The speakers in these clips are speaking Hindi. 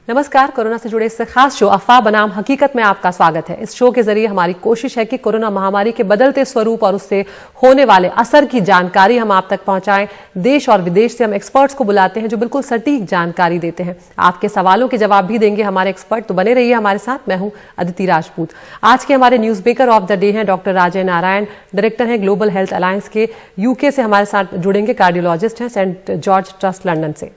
नमस्कार। कोरोना से जुड़े इस खास शो अफवाह बनाम हकीकत में आपका स्वागत है। इस शो के जरिए हमारी कोशिश है कि कोरोना महामारी के बदलते स्वरूप और उससे होने वाले असर की जानकारी हम आप तक पहुंचाएं। देश और विदेश से हम एक्सपर्ट्स को बुलाते हैं जो बिल्कुल सटीक जानकारी देते हैं। आपके सवालों के जवाब भी देंगे हमारे एक्सपर्ट, तो बने रहिए हमारे साथ। मैं हूं अदिति राजपूत। आज के हमारे news maker of the day हैं डॉक्टर राजे नारायण, डायरेक्टर हैं ग्लोबल हेल्थ अलायंस के। यूके से हमारे साथ जुड़ेंगे कार्डियोलॉजिस्ट हैं सेंट जॉर्ज ट्रस्ट लंदन से।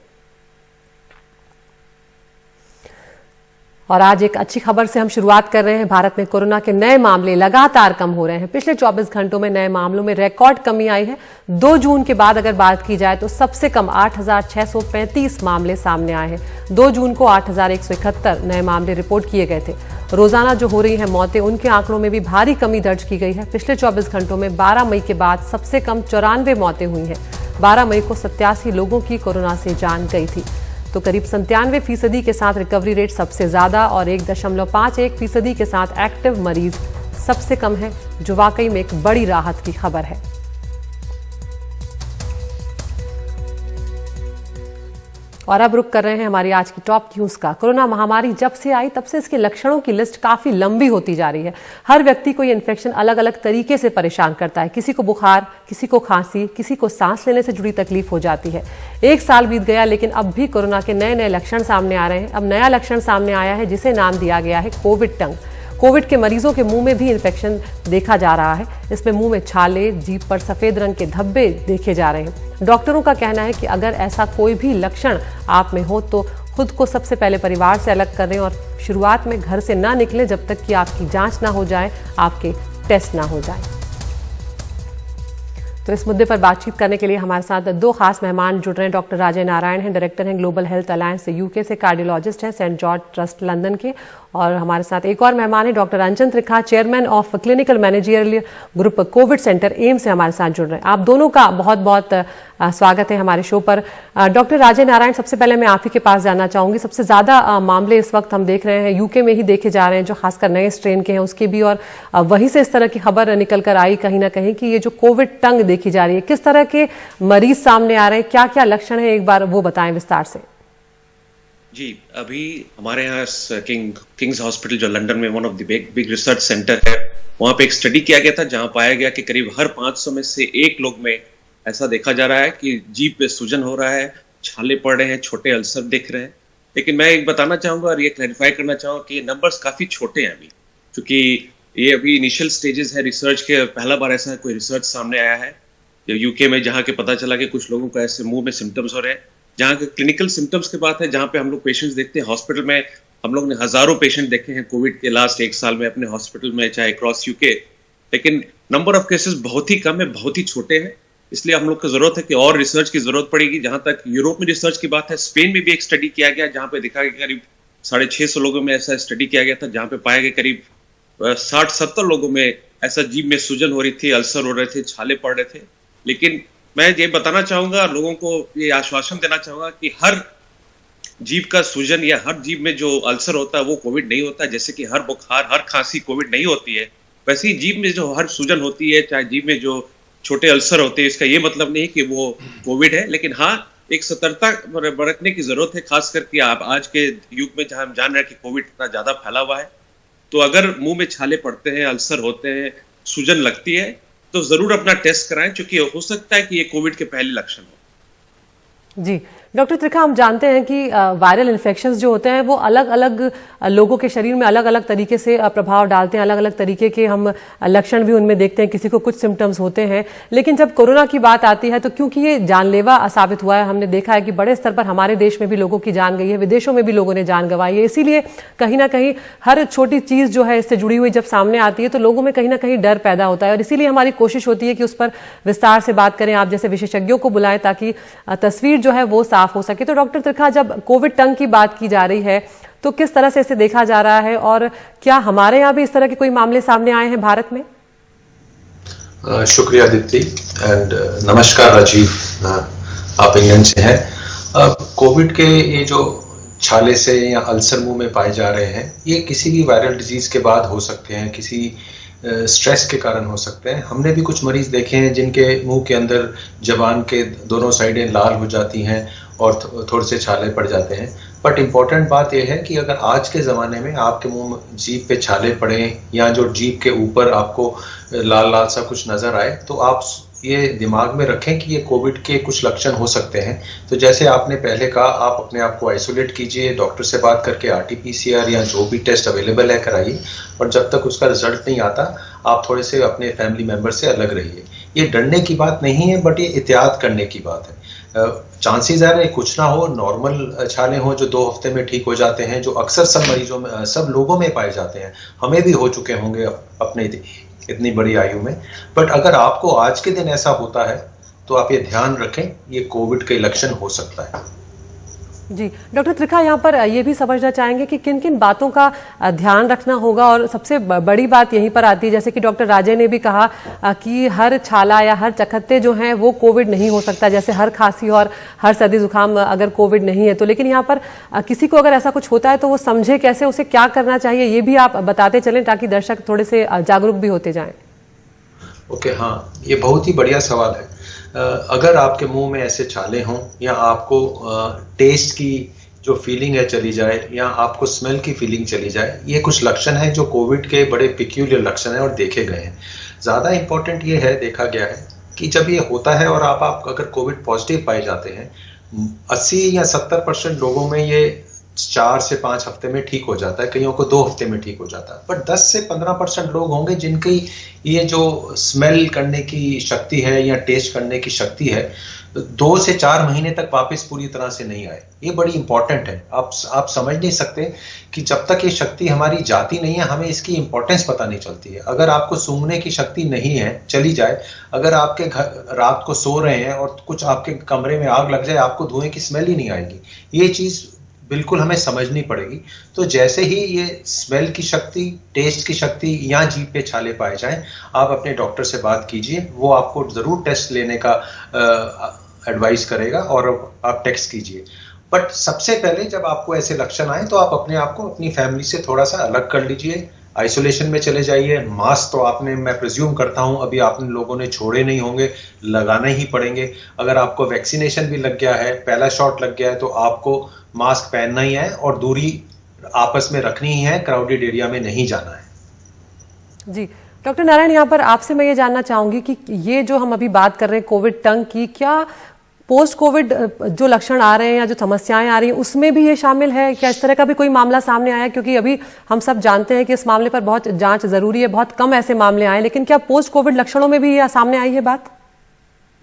और आज एक अच्छी खबर से हम शुरुआत कर रहे हैं। भारत में कोरोना के नए मामले लगातार कम हो रहे हैं। पिछले 24 घंटों में नए मामलों में रिकॉर्ड कमी आई है। 2 जून के बाद अगर बात की जाए तो सबसे कम 8,635 मामले सामने आए हैं। 2 जून को 8,171 नए मामले रिपोर्ट किए गए थे। रोजाना जो हो रही हैं मौतें, उनके आंकड़ों में भी भारी कमी दर्ज की गई है। पिछले 24 घंटों में 12 मई के बाद सबसे कम 94 मौतें हुई हैं। 12 मई को 87 लोगों की कोरोना से जान गई थी। तो करीब 97% के साथ रिकवरी रेट सबसे ज्यादा और 1.51% के साथ एक्टिव मरीज सबसे कम है, जो वाकई में एक बड़ी राहत की खबर है। और अब रुक कर रहे हैं हमारी आज की टॉप न्यूज का। कोरोना महामारी जब से आई तब से इसके लक्षणों की लिस्ट काफी लंबी होती जा रही है। हर व्यक्ति को ये इन्फेक्शन अलग अलग तरीके से परेशान करता है। किसी को बुखार, किसी को खांसी, किसी को सांस लेने से जुड़ी तकलीफ हो जाती है। 1 साल बीत गया लेकिन अब भी कोरोना के नए नए लक्षण सामने आ रहे हैं। अब नया लक्षण सामने आया है जिसे नाम दिया गया है कोविड टंग। कोविड के मरीजों के मुंह में भी इन्फेक्शन देखा जा रहा है। इसमें मुंह में छाले, जीभ पर सफेद रंग के धब्बे देखे जा रहे हैं। डॉक्टरों का कहना है कि अगर ऐसा कोई भी लक्षण आप में हो तो खुद को सबसे पहले परिवार से अलग करें और शुरुआत में घर से ना निकलें जब तक कि आपकी जांच ना हो जाए, आपके टेस्ट ना हो जाए। तो इस मुद्दे पर बातचीत करने के लिए हमारे साथ 2 खास मेहमान जुड़ रहे हैं। डॉक्टर राजे नारायण हैं, डायरेक्टर हैं ग्लोबल हेल्थ अलायंस से, यूके से, कार्डियोलॉजिस्ट हैं सेंट जॉर्ज ट्रस्ट लंदन के। और हमारे साथ एक और मेहमान है doctor Anjan Trikha, chairman of clinical managerial group Covid centre AIIMS से हमारे साथ जुड़ रहे हैं। आप दोनों का बहुत बहुत स्वागत है हमारे शो पर। डॉक्टर राजे नारायण, सबसे पहले मैं आप ही के पास जानना चाहूंगी। सबसे ज्यादा मामले इस वक्त हम देख रहे हैं यूके में ही देखे जा रहे हैं, जो खासकर नए स्ट्रेन के हैं उसके भी, और वहीं से इस तरह की खबर निकल कर आई कहीं ना कहीं कि ये जो कोविड टंग देखी जा रही है, किस तरह के मरीज सामने आ रहे हैं, क्या क्या लक्षण है, एक बार वो बताएं विस्तार से। जी, अभी हमारे यहाँ किंग्स हॉस्पिटल जो लंदन में one of the big research centre है, वहाँ पे एक स्टडी किया गया था जहाँ पाया गया कि करीब हर 500 में से 1 लोग में ऐसा देखा जा रहा है कि जीभ पे सूजन हो रहा है, छाले पड़ रहे हैं, छोटे अल्सर दिख रहे हैं। लेकिन मैं एक बताना चाहूंगा और ये क्लैरिफाई करना चाहूंगा कि ये नंबर्स काफी छोटे हैं अभी, क्योंकि ये अभी इनिशियल स्टेजेस है रिसर्च के। पहला बार ऐसा कोई रिसर्च सामने आया है यूके में जहाँ के पता चला कि कुछ लोगों को ऐसे मुंह में सिम्टम्स हो रहे हैं। जहाँ के क्लिनिकल सिम्टम्स की बात है, जहाँ पे हम लोग पेशेंट्स देखते हैं हॉस्पिटल में, हम लोग ने हजारों पेशेंट देखे हैं कोविड के लास्ट 1 साल में अपने हॉस्पिटल में, चाहे अक्रॉस यूके। लेकिन नंबर ऑफ केसेस बहुत ही कम है, बहुत ही छोटे हैं। इसलिए हम लोग को जरूरत है कि और रिसर्च की जरूरत पड़ेगी। जहां तक यूरोप में रिसर्च की बात है, स्पेन में भी एक स्टडी किया गया जहां पे देखा गया करीब 650 लोगों में ऐसा स्टडी किया गया था, जहां पे पाया गया करीब 60-70 लोगों में ऐसा जीभ में सूजन हो रही थी, अल्सर हो रहे थे, छाले पड़ रहे थे। लेकिन मैं ये बताना चाहूंगा, लोगों को ये आश्वासन देना चाहूंगा कि हर जीभ का सूजन या हर जीभ में जो अल्सर होता है वो कोविड नहीं होता। जैसे कि हर बुखार, हर खांसी कोविड नहीं होती है, वैसे ही जीभ में जो हर सूजन होती है, चाहे जीभ में जो छोटे अल्सर होते हैं, इसका ये मतलब नहीं कि वो कोविड है। लेकिन हाँ, एक सतर्कता बरतने की जरूरत है, खास करके आप आज के युग में जहां हम जान रहे हैं कि कोविड इतना ज्यादा फैला हुआ है। तो अगर मुंह में छाले पड़ते हैं, अल्सर होते हैं, सूजन लगती है, तो जरूर अपना टेस्ट कराएं, क्योंकि हो सकता है कि ये कोविड के पहले लक्षण हो। जी डॉक्टर त्रिखा, हम जानते हैं कि वायरल इन्फेक्शंस जो होते हैं वो अलग अलग लोगों के शरीर में अलग अलग तरीके से प्रभाव डालते हैं। अलग अलग तरीके के हम लक्षण भी उनमें देखते हैं, किसी को कुछ सिम्टम्स होते हैं। लेकिन जब कोरोना की बात आती है तो क्योंकि ये जानलेवा साबित हुआ है, हमने देखा है कि बड़े स्तर पर हमारे देश में भी लोगों की जान गई है, विदेशों में भी लोगों ने जान गंवाई है। इसीलिए कहीं ना कहीं हर छोटी चीज जो है इससे जुड़ी हुई जब सामने आती है तो लोगों में कहीं ना कहीं डर पैदा होता है। और इसीलिए हमारी कोशिश होती है कि उस पर विस्तार से बात करें, आप जैसे विशेषज्ञों को बुलाएं ताकि तस्वीर जो है वो साफ हो सके। तो डॉक्टर त्रिखा, जब कोविड टंग की बात की जा रही है तो किस तरह से इसे देखा जा रहा है और क्या हमारे यहाँ भी इस तरह के कोई मामले सामने आए हैं भारत में? शुक्रिया दीप्ति एंड नमस्कार राजीव, आप इंग्लैंड से हैं। कोविड के ये जो छाले से या अल्सर मुंह में पाए जा रहे हैं, ये किसी भी वायरल डिजीज के बाद हो सकते हैं, किसी स्ट्रेस के कारण हो सकते हैं। हमने भी कुछ मरीज देखे हैं जिनके मुंह के अंदर जबान के दोनों साइडें लाल हो जाती हैं और थोड़े से छाले पड़ जाते हैं। बट इम्पोर्टेंट बात यह है कि अगर आज के ज़माने में आपके मुंह में जीभ पे छाले पड़े या जो जीभ के ऊपर आपको लाल लाल सा कुछ नज़र आए, तो आप ये दिमाग में रखें कि ये कोविड के कुछ लक्षण हो सकते हैं। तो जैसे आपने पहले कहा, आप अपने आप को आइसोलेट कीजिए, डॉक्टर से बात करके RT-PCR या जो भी टेस्ट अवेलेबल है कराइए, और जब तक उसका रिजल्ट नहीं आता आप थोड़े से अपने फैमिली मेम्बर से अलग रहिए। ये डरने की बात नहीं है, बट ये एहतियात करने की बात है। चांसेस है कुछ ना हो, नॉर्मल छाले हों जो 2 हफ्ते में ठीक हो जाते हैं, जो अक्सर सब मरीजों में, सब लोगों में पाए जाते हैं। हमें भी हो चुके होंगे अपने इतनी बड़ी आयु में। बट अगर आपको आज के दिन ऐसा होता है तो आप ये ध्यान रखें, ये कोविड के लक्षण हो सकता है। जी डॉक्टर त्रिखा, यहाँ पर ये भी समझना चाहेंगे कि किन किन बातों का ध्यान रखना होगा, और सबसे बड़ी बात यहीं पर आती है, जैसे कि डॉक्टर राजे ने भी कहा कि हर छाला या हर चखत्ते जो हैं वो कोविड नहीं हो सकता, जैसे हर खांसी और हर सर्दी जुकाम अगर कोविड नहीं है तो। लेकिन यहाँ पर किसी को अगर ऐसा कुछ होता है तो वो समझे कैसे, उसे क्या करना चाहिए, ये भी आप बताते चलें ताकि दर्शक थोड़े से जागरूक भी होते जाएं। ओके, हाँ, ये बहुत ही बढ़िया सवाल है। अगर आपके मुंह में ऐसे छाले हों, या आपको टेस्ट की जो फीलिंग है चली जाए, या आपको स्मेल की फीलिंग चली जाए, ये कुछ लक्षण हैं जो कोविड के बड़े पिक्यूलियर लक्षण हैं और देखे गए हैं। ज़्यादा इंपॉर्टेंट ये है, देखा गया है कि जब ये होता है और आप अगर कोविड पॉजिटिव पाए जाते हैं, 80 या 70% लोगों में ये 4 से 5 हफ्ते में ठीक हो जाता है, कईयों को 2 हफ्ते में ठीक हो जाता है। पर 10 से 15% लोग होंगे जिनकी ये जो स्मेल करने की शक्ति है या टेस्ट करने की शक्ति है 2 से 4 महीने तक वापस पूरी तरह से नहीं आए। ये बड़ी इंपॉर्टेंट है। आप समझ नहीं सकते कि जब तक ये शक्ति हमारी जाती नहीं है, हमें इसकी इंपॉर्टेंस पता नहीं चलती है। अगर आपको सूंघने की शक्ति नहीं है, चली जाए, अगर आपके घर रात को सो रहे हैं और कुछ आपके कमरे में आग लग जाए, आपको धुएं की स्मेल ही नहीं आएगी। ये चीज बिल्कुल हमें समझनी पड़ेगी। तो जैसे ही ये स्मेल की शक्ति, टेस्ट की शक्ति या जीभ पे छाले पाए जाएं, आप अपने डॉक्टर से बात कीजिए, वो आपको जरूर टेस्ट लेने का एडवाइस करेगा और आप टेस्ट कीजिए। बट सबसे पहले जब आपको ऐसे लक्षण आए तो आप अपने आप को अपनी फैमिली से थोड़ा सा अलग कर लीजिए, आइसोलेशन में चले जाइए। मास्क तो आपने, मैं प्रिज्यूम करता हूं अभी आपने लोगों ने छोड़े नहीं होंगे, लगाने ही पड़ेंगे। अगर आपको वैक्सीनेशन भी लग गया है, पहला शॉट लग गया है, तो आपको मास्क पहनना ही है और दूरी आपस में रखनी ही है, क्राउडेड एरिया में नहीं जाना है। जी डॉक्टर नारायण, यहाँ पर आपसे मैं ये जानना चाहूंगी कि ये जो हम अभी बात कर रहे हैं कोविड टंग की, क्या पोस्ट कोविड जो लक्षण आ रहे हैं या जो समस्याएं आ रही हैं उसमें भी ये शामिल है? क्या इस तरह का भी कोई मामला सामने आया? क्योंकि अभी हम सब जानते हैं कि इस मामले पर बहुत जांच जरूरी है, बहुत कम ऐसे मामले आए, लेकिन क्या पोस्ट कोविड लक्षणों में भी ये सामने आई है बात?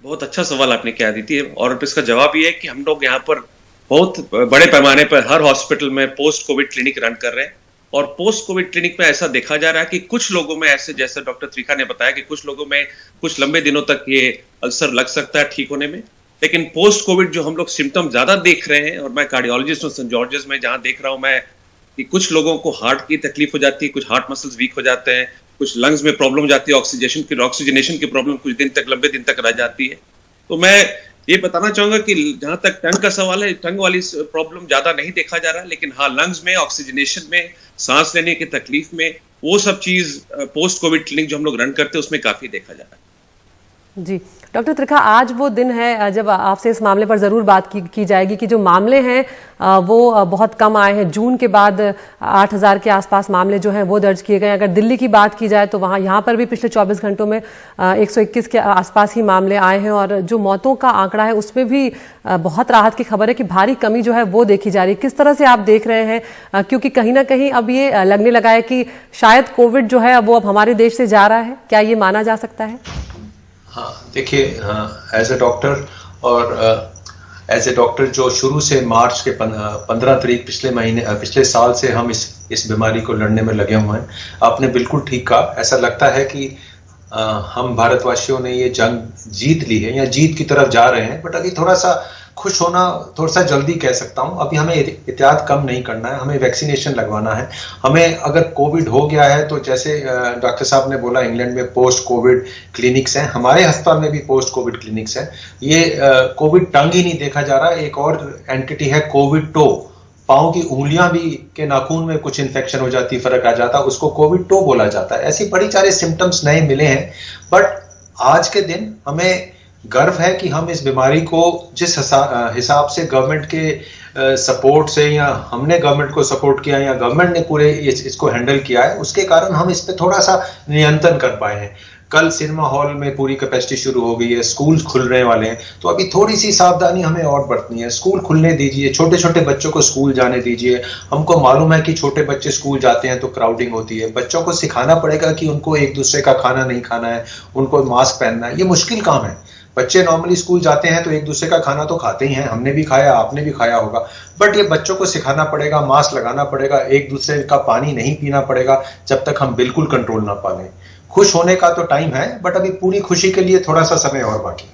बहुत अच्छा सवाल आपने क्या दी थी, और इसका जवाब ये है कि हम लोग यहाँ पर बहुत बड़े पैमाने पर हर हॉस्पिटल में पोस्ट कोविड क्लिनिक रन कर रहे हैं। और पोस्ट कोविड क्लिनिक में ऐसा देखा जा रहा है कि कुछ लोगों में ऐसे, जैसे डॉक्टर त्रिखा ने बताया कि कुछ लोगों में कुछ लंबे दिनों तक ये अल्सर लग सकता है ठीक होने में। लेकिन पोस्ट कोविड जो हम लोग सिम्टम ज्यादा देख रहे हैं, और मैं कार्डियोलॉजिस्ट हूँ सेंट जॉर्जेस में, जहां देख रहा हूं मैं कि कुछ लोगों को हार्ट की तकलीफ हो जाती है, कुछ हार्ट मसल्स वीक हो जाते हैं, कुछ लंग्स में प्रॉब्लम हो जाती है, ऑक्सीजनेशन की प्रॉब्लम कुछ दिन तक, लंबे दिन तक रह जाती है। तो मैं ये बताना चाहूंगा कि जहां तक टंग का सवाल है, टंग वाली प्रॉब्लम ज्यादा नहीं देखा जा रहा, लेकिन हाँ, लंग्स में, ऑक्सीजनेशन में, सांस लेने की तकलीफ में, वो सब चीज पोस्ट कोविड क्लिनिक जो हम लोग रन करते हैं उसमें काफी देखा जा रहा है। जी डॉक्टर त्रिखा, आज वो दिन है जब आपसे इस मामले पर जरूर बात की जाएगी कि जो मामले हैं वो बहुत कम आए हैं। जून के बाद 8000 के आसपास मामले जो हैं वो दर्ज किए गए। अगर दिल्ली की बात की जाए तो यहाँ पर भी पिछले 24 घंटों में 121 के आसपास ही मामले आए हैं, और जो मौतों का आंकड़ा है उसमें भी बहुत राहत की खबर है कि भारी कमी जो है वो देखी जा रही है। किस तरह से आप देख रहे हैं, क्योंकि कहीं ना कहीं अब ये लगने लगा है कि शायद कोविड जो है वो अब हमारे देश से जा रहा है, क्या ये माना जा सकता है? हाँ, देखिए, एज ए डॉक्टर और एज ए डॉक्टर जो शुरू से मार्च के 15 तारीख पिछले साल से हम इस बीमारी को लड़ने में लगे हुए हैं। आपने बिल्कुल ठीक कहा, ऐसा लगता है कि हम भारतवासियों ने ये जंग जीत ली है या जीत की तरफ जा रहे हैं। बट अभी थोड़ा सा खुश होना थोड़ा सा जल्दी कह सकता हूं। अभी हमें एहतियात कम नहीं करना है, हमें वैक्सीनेशन लगवाना है। हमें अगर कोविड हो गया है तो जैसे डॉक्टर साहब ने बोला, इंग्लैंड में पोस्ट कोविड क्लिनिक्स हैं, हमारे अस्पताल में भी पोस्ट कोविड क्लिनिक्स हैं। ये कोविड टंग ही नहीं देखा जा रहा। एक और एंटिटी है कोविड टो, पाँव की उंगलियां भी के नाखून में कुछ इन्फेक्शन हो जाती, फर्क आ जाता, उसको कोविड टो बोला जाता है। ऐसी बड़ी सारे सिम्टम्स नए मिले हैं। बट आज के दिन हमें गर्व है कि हम इस बीमारी को जिस हिसाब से गवर्नमेंट के सपोर्ट से या हमने गवर्नमेंट को सपोर्ट किया या गवर्नमेंट ने पूरे इसको हैंडल किया है, उसके कारण हम इस पे थोड़ा सा नियंत्रण कर पाए हैं। कल सिनेमा हॉल में पूरी कैपेसिटी शुरू हो गई है, स्कूल खुलने वाले हैं, तो अभी थोड़ी सी सावधानी हमें और बरतनी है। स्कूल खुलने दीजिए, छोटे छोटे बच्चों को स्कूल जाने दीजिए। हमको मालूम है कि छोटे बच्चे स्कूल जाते हैं तो क्राउडिंग होती है। बच्चों को सिखाना पड़ेगा कि उनको एक दूसरे का खाना नहीं खाना है, उनको मास्क पहनना है। ये मुश्किल काम है। बच्चे नॉर्मली स्कूल जाते हैं तो एक दूसरे का खाना तो खाते ही हैं, हमने भी खाया, आपने भी खाया होगा, बट ये बच्चों को सिखाना पड़ेगा, मास्क लगाना पड़ेगा, एक दूसरे का पानी नहीं पीना पड़ेगा जब तक हम बिल्कुल कंट्रोल ना पा लें। खुश होने का तो टाइम है, बट अभी पूरी खुशी के लिए थोड़ा सा समय और बाकी।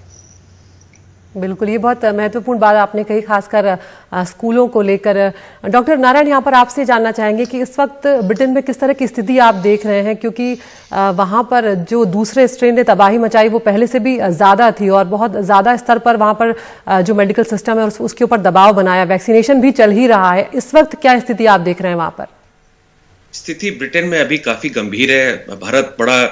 बिल्कुल, ये बहुत महत्वपूर्ण बात आपने कही, खासकर स्कूलों को लेकर। डॉक्टर नारायण, यहाँ पर आपसे जानना चाहेंगे कि इस वक्त ब्रिटेन में किस तरह की स्थिति आप देख रहे हैं, क्योंकि वहाँ पर जो दूसरे स्ट्रेन ने तबाही मचाई वो पहले से भी ज़्यादा थी और बहुत ज़्यादा स्तर पर वहाँ पर जो मेडिकल सिस्टम है उसके ऊपर दबाव बनाया, वैक्सीनेशन भी चल ही रहा है। इस वक्त क्या स्थिति आप देख रहे हैं वहाँ पर? स्थिति ब्रिटेन में अभी काफी गंभीर है। भारत बड़ा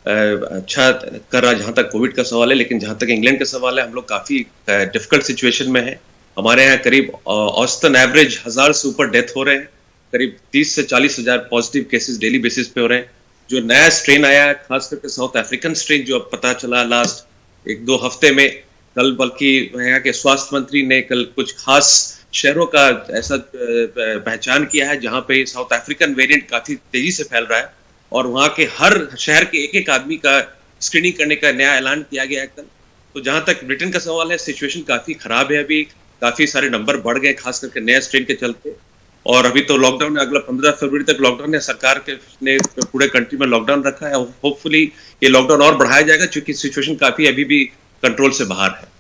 अच्छा कर रहा जहां तक कोविड का सवाल है, लेकिन जहां तक इंग्लैंड का सवाल है हम लोग काफी डिफिकल्ट सिचुएशन में है। हमारे यहाँ करीब औसतन एवरेज 1000 से ऊपर डेथ हो रहे हैं, करीब 30 से 40 हजार पॉजिटिव केसेस डेली बेसिस पे हो रहे हैं। जो नया स्ट्रेन आया है, खास करके साउथ अफ्रीकन स्ट्रेन, जो अब पता चला लास्ट 1-2 हफ्ते में, कल बल्कि यहाँ के स्वास्थ्य मंत्री ने कल कुछ खास शहरों का ऐसा पहचान किया है जहां पे साउथ अफ्रीकन वेरिएंट काफी तेजी से फैल रहा है और वहां के हर शहर के एक आदमी का स्क्रीनिंग करने का नया ऐलान किया गया है कल। तो जहां तक ब्रिटेन का सवाल है, सिचुएशन काफी खराब है। अभी काफी सारे नंबर बढ़ गए, खास करके नए स्ट्रेन के चलते। और अभी तो लॉकडाउन है, अगला 15 फरवरी तक लॉकडाउन है। सरकार के ने पूरे कंट्री में लॉकडाउन रखा है। होपफुली ये लॉकडाउन और बढ़ाया जाएगा, क्योंकि सिचुएशन काफी अभी भी कंट्रोल से बाहर है।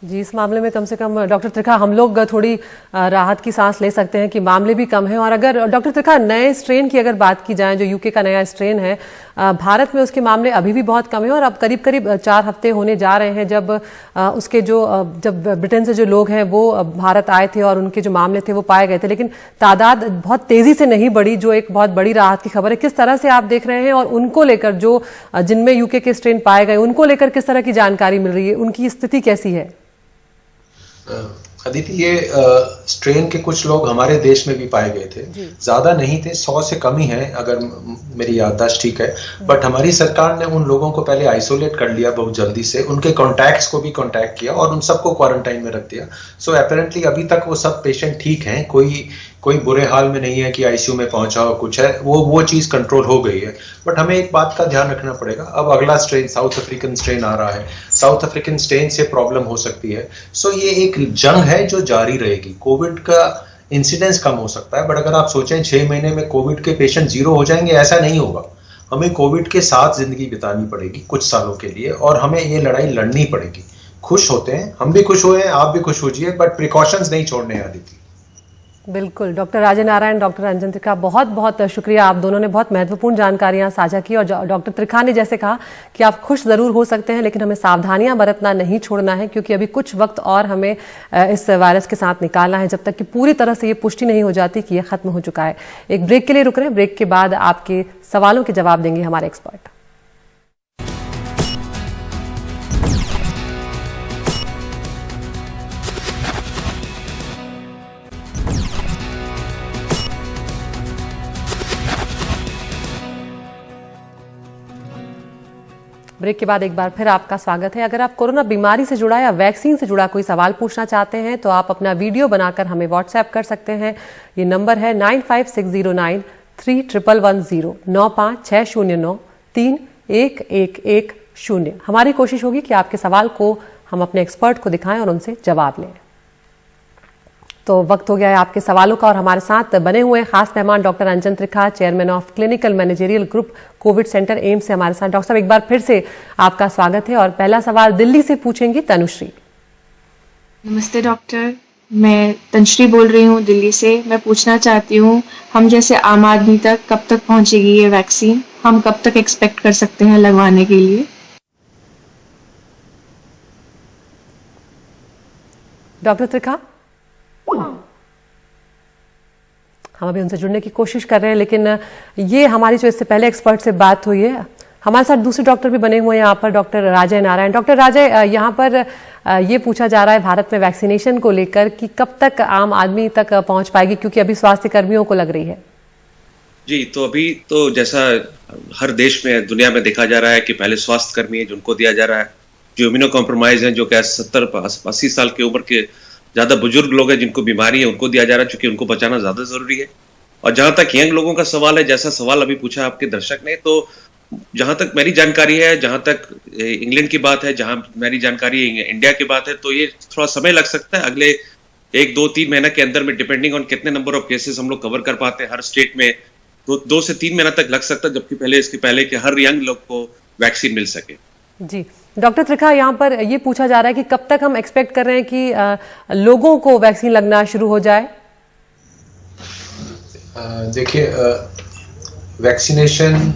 जी, इस मामले में कम से कम डॉक्टर त्रिखा हम लोग थोड़ी राहत की सांस ले सकते हैं कि मामले भी कम हैं। और अगर डॉक्टर त्रिखा नए स्ट्रेन की अगर बात की जाए, जो यूके का नया स्ट्रेन है, भारत में उसके मामले अभी भी बहुत कम हैं और अब करीब करीब 4 हफ्ते होने जा रहे हैं जब उसके जब ब्रिटेन से जो लोग हैं वो भारत आए थे और उनके जो मामले थे वो पाए गए थे, लेकिन तादाद बहुत तेजी से नहीं बढ़ी, जो एक बहुत बड़ी राहत की खबर है। किस तरह से आप देख रहे हैं और उनको लेकर जो जिनमें यूके के स्ट्रेन पाए गए उनको लेकर किस तरह की जानकारी मिल रही है, उनकी स्थिति कैसी है? अदिति, ये स्ट्रेन के कुछ लोग हमारे देश में भी पाए गए थे, ज्यादा नहीं थे, 100 से कम ही है अगर मेरी याददाश्त ठीक है। बट हमारी सरकार ने उन लोगों को पहले आइसोलेट कर लिया बहुत जल्दी से, उनके कॉन्टैक्ट्स को भी कॉन्टैक्ट किया और उन सबको क्वारंटाइन में रख दिया। सो अपेरेंटली अभी तक वो सब पेशेंट ठीक हैं, कोई बुरे हाल में नहीं है कि आईसीयू में पहुंचा हो कुछ है, वो चीज कंट्रोल हो गई है। बट हमें एक बात का ध्यान रखना पड़ेगा, अब अगला स्ट्रेन साउथ अफ्रीकन स्ट्रेन आ रहा है, साउथ अफ्रीकन स्ट्रेन से प्रॉब्लम हो सकती है। सो ये एक जंग है जो जारी रहेगी। कोविड का इंसिडेंस कम हो सकता है, बट अगर आप सोचें 6 महीने में कोविड के पेशेंट 0 हो जाएंगे, ऐसा नहीं होगा। हमें कोविड के साथ जिंदगी बितानी पड़ेगी कुछ सालों के लिए और हमें ये लड़ाई लड़नी पड़ेगी। खुश होते हैं, हम भी खुश हुए हैं, आप भी खुश होजिए, बट प्रिकॉशंस नहीं छोड़ने हैं आदित्य। बिल्कुल, डॉक्टर राजे नारायण, डॉक्टर अंजन त्रिखा, बहुत बहुत शुक्रिया। आप दोनों ने बहुत महत्वपूर्ण जानकारियां साझा की और डॉक्टर त्रिखा ने जैसे कहा कि आप खुश जरूर हो सकते हैं, लेकिन हमें सावधानियां बरतना नहीं छोड़ना है, क्योंकि अभी कुछ वक्त और हमें इस वायरस के साथ निकालना है जब तक कि पूरी तरह से ये पुष्टि नहीं हो जाती कि ये खत्म हो चुका है। एक ब्रेक के लिए रुक रहे हैं, ब्रेक के बाद आपके सवालों के जवाब देंगे हमारे एक्सपर्ट। ब्रेक के बाद एक बार फिर आपका स्वागत है। अगर आप कोरोना बीमारी से जुड़ा या वैक्सीन से जुड़ा कोई सवाल पूछना चाहते हैं तो आप अपना वीडियो बनाकर हमें व्हाट्सएप कर सकते हैं। ये नंबर है 9560931110 9560931110। हमारी कोशिश होगी कि आपके सवाल को हम अपने एक्सपर्ट को दिखाएं और उनसे जवाब लें। तो वक्त हो गया है आपके सवालों का और हमारे साथ बने हुए खास मेहमान doctor Anjan Trikha, chairman of clinical managerial group Covid centre AIIMS से हमारे साथ। डॉक्टर साहब, एक बार फिर से आपका स्वागत है और पहला सवाल दिल्ली से पूछेंगी तनुश्री। नमस्ते डॉक्टर, मैं तनुश्री बोल रही हूँ दिल्ली से। मैं पूछना चाहती हूँ, हम जैसे आम आदमी तक कब तक पहुंचेगी ये वैक्सीन? हम कब तक एक्सपेक्ट कर सकते हैं लगवाने के लिए? डॉक्टर त्रिखा, हम अभी उनसे जुड़ने की कोशिश कर रहे हैं, लेकिन ये हमारी जो इससे पहले एक्सपर्ट से बात हुई है, हमारे साथ दूसरे डॉक्टर भी बने हुए हैं यहाँ पर, डॉक्टर राजय नारायण। डॉक्टर राजय, यहाँ पर ये पूछा जा रहा है भारत में वैक्सीनेशन को लेकर कि कब तक आम आदमी तक पहुंच पाएगी, क्योंकि अभी स्वास्थ्य कर्मियों को लग रही है। जी, तो अभी तो जैसा हर देश में दुनिया में देखा जा रहा है कि पहले स्वास्थ्य कर्मी है जिनको दिया जा रहा है, जो इम्यूनो कॉम्प्रोमाइज है, जो क्या 70-80 साल की उम्र के ज्यादा बुजुर्ग लोग हैं जिनको बीमारी है, उनको दिया जा रहा है, क्योंकि उनको बचाना ज्यादा जरूरी है। और जहां तक यंग लोगों का सवाल है, जैसा सवाल अभी पूछा आपके दर्शक ने, तो जहां तक मेरी जानकारी है, जहां तक इंग्लैंड की बात है, जहां मेरी जानकारी इंडिया की बात है, तो ये थोड़ा समय लग सकता है। अगले 1-2-3 महीने के अंदर में, डिपेंडिंग ऑन कितने नंबर ऑफ केसेस हम लोग कवर कर पाते हैं हर स्टेट में, तो 2 से 3 महीना तक लग सकता है, जबकि इसके पहले कि हर यंग लोग को वैक्सीन मिल सके। जी डॉक्टर त्रिखा, यहाँ पर ये पूछा जा रहा है कि कब तक हम एक्सपेक्ट कर रहे हैं कि लोगों को वैक्सीन लगना शुरू हो जाए। देखिए, वैक्सीनेशन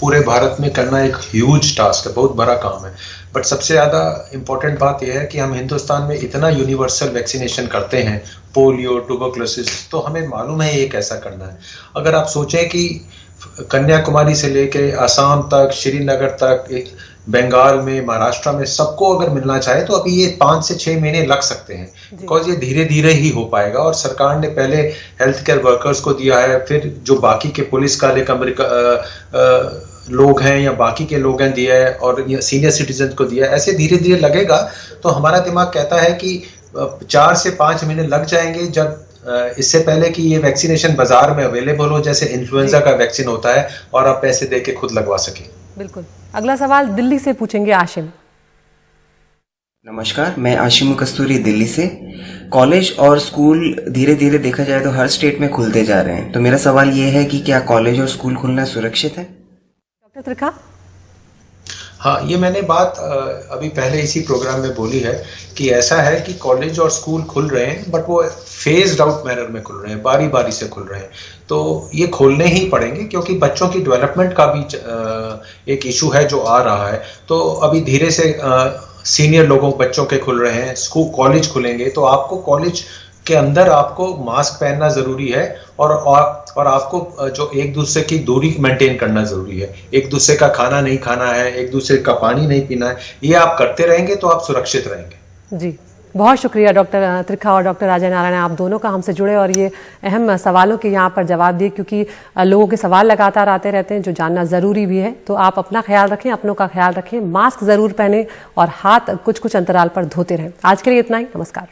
पूरे भारत में करना एक ह्यूज टास्क है, बहुत बड़ा काम है। बट सबसे ज़्यादा इम्पोर्टेंट बात यह है कि हम हिंदुस्तान में इतना यूनिवर्सल वैक्सीनेशन करते हैं, पोलियो, ट्यूबरकुलोसिस, तो हमें मालूम है ये कैसा करना है। अगर आप सोचें कि कन्याकुमारी से लेके असम तक, श्रीनगर तक, बंगाल में, महाराष्ट्र में सबको अगर मिलना चाहे तो अभी ये 5 से 6 महीने लग सकते हैं, बिकॉज ये धीरे धीरे ही हो पाएगा। और सरकार ने पहले हेल्थ केयर वर्कर्स को दिया है, फिर जो बाकी के पुलिस काले लोग हैं या बाकी के लोग हैं दिया है, और सीनियर सिटीजन को दिया है। ऐसे धीरे धीरे लगेगा। तो हमारा दिमाग कहता है कि 4 से 5 महीने लग जाएंगे, जब इससे पहले कि ये वैक्सीनेशन बाजार में अवेलेबल हो, जैसे इन्फ्लुएंजा का वैक्सीन होता है, और आप पैसे दे के खुद लगवा सकें। बिल्कुल। अगला सवाल दिल्ली से पूछेंगे आशिम। नमस्कार, मैं आशिम कस्तूरी दिल्ली से। कॉलेज और स्कूल धीरे धीरे देखा जाए तो हर स्टेट में खुलते जा रहे हैं, तो मेरा सवाल ये है कि क्या कॉलेज और स्कूल खुलना सुरक्षित है? डॉक्टर त्रिखा। हाँ, ये मैंने बात अभी पहले इसी प्रोग्राम में बोली है कि ऐसा है कि कॉलेज और स्कूल खुल रहे हैं, बट वो फेज्ड आउट मैनर में खुल रहे हैं, बारी बारी से खुल रहे हैं। तो ये खोलने ही पड़ेंगे, क्योंकि बच्चों की डेवलपमेंट का भी एक इशू है जो आ रहा है। तो अभी धीरे से सीनियर लोगों बच्चों के खुल रहे हैं, स्कूल कॉलेज खुलेंगे, तो आपको कॉलेज के अंदर आपको मास्क पहनना जरूरी है, और आपको जो एक दूसरे की दूरी मेंटेन करना जरूरी है। एक दूसरे का खाना नहीं खाना है, एक दूसरे का पानी नहीं पीना है। ये आप करते रहेंगे तो आप सुरक्षित रहेंगे। जी, बहुत शुक्रिया डॉक्टर त्रिखा और डॉक्टर राजय नारायण, आप दोनों का हमसे जुड़े और ये अहम सवालों के यहाँ पर जवाब दिए, क्योंकि लोगों के सवाल लगातार आते रहते हैं जो जानना ज़रूरी भी है। तो आप अपना ख्याल रखें, अपनों का ख्याल रखें, मास्क ज़रूर पहनें और हाथ कुछ कुछ अंतराल पर धोते रहें। आज के लिए इतना ही, नमस्कार।